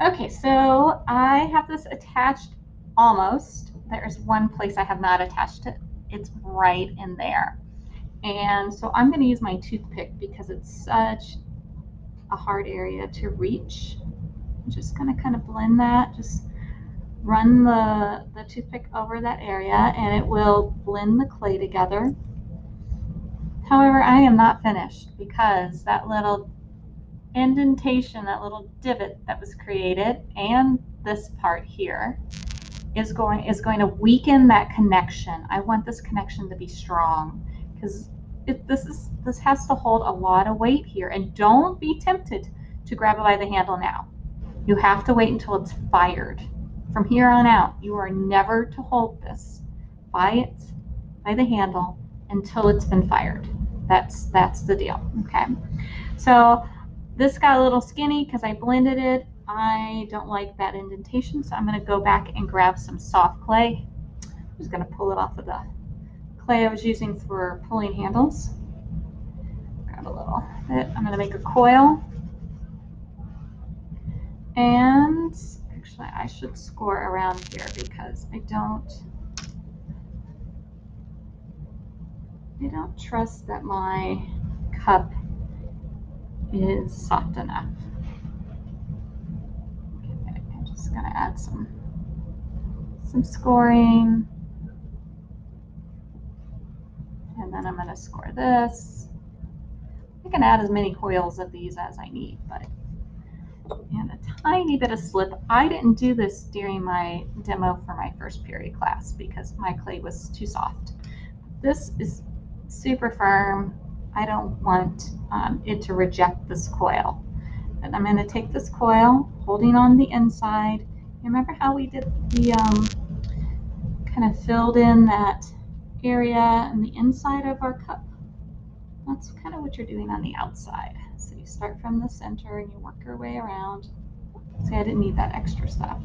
Okay, so I have this attached almost. There's one place I have not attached it. It's right in there. And so I'm going to use my toothpick because it's such a hard area to reach. I'm just going to kind of blend that, just run the toothpick over that area and it will blend the clay together. However, I am not finished because that little indentation, that little divot that was created, and this part here is going to weaken that connection. I want this connection to be strong because this has to hold a lot of weight here. And don't be tempted to grab it by the handle now. You have to wait until it's fired. From here on out, you are never to hold this by the handle until it's been fired. That's the deal. Okay. So this got a little skinny because I blended it. I don't like that indentation, so I'm going to go back and grab some soft clay. I'm just going to pull it off of the clay I was using for pulling handles. Grab a little bit. I'm going to make a coil. And actually, I should score around here because I don't trust that my cup is soft enough. Okay, I'm just going to add some scoring. And then I'm going to score this. I can add as many coils of these as I need, but and a tiny bit of slip. I didn't do this during my demo for my first period class because my clay was too soft. This is super firm. I don't want it to reject this coil. And I'm going to take this coil, holding on the inside. Remember how we did the kind of filled in that area in the inside of our cup? That's kind of what you're doing on the outside. So you start from the center and you work your way around. See, I didn't need that extra stuff.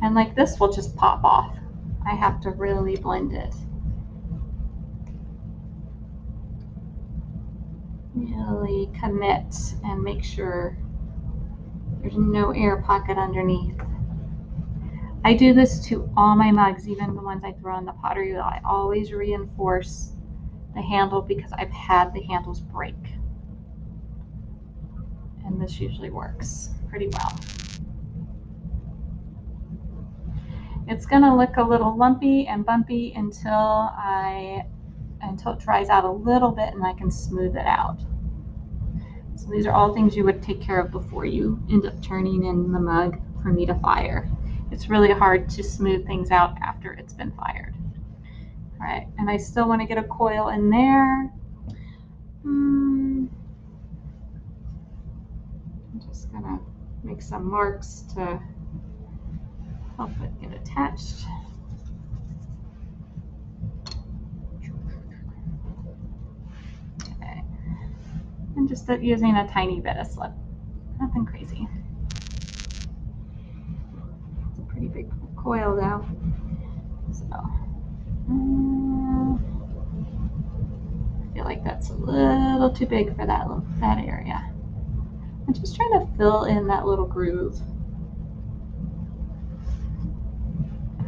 And like this will just pop off. I have to really blend it. Really commit and make sure there's no air pocket underneath. I do this to all my mugs, even the ones I throw in the pottery wheel. I always reinforce the handle because I've had the handles break. And this usually works pretty well. It's going to look a little lumpy and bumpy until it dries out a little bit and I can smooth it out. So these are all things you would take care of before you end up turning in the mug for me to fire. It's really hard to smooth things out after it's been fired. All right, and I still want to get a coil in there. I'm just gonna make some marks to help it get attached. Okay, and just using a tiny bit of slip, nothing crazy. It's a pretty big coil though, so I feel like that's a little too big for that area. I'm just trying to fill in that little groove.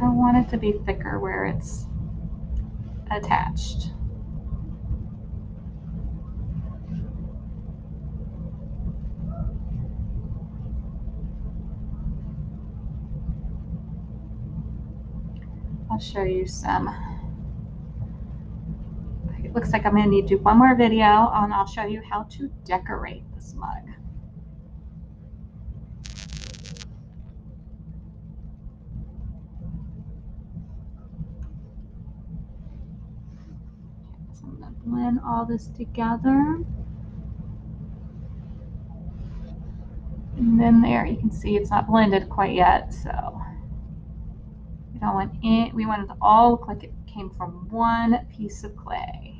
I want it to be thicker where it's attached. I'll show you some. It looks like I'm going to need to do one more video and I'll show you how to decorate this mug. So I'm going to blend all this together. And then there you can see it's not blended quite yet, so we don't want it. We want it to all look like it came from one piece of clay.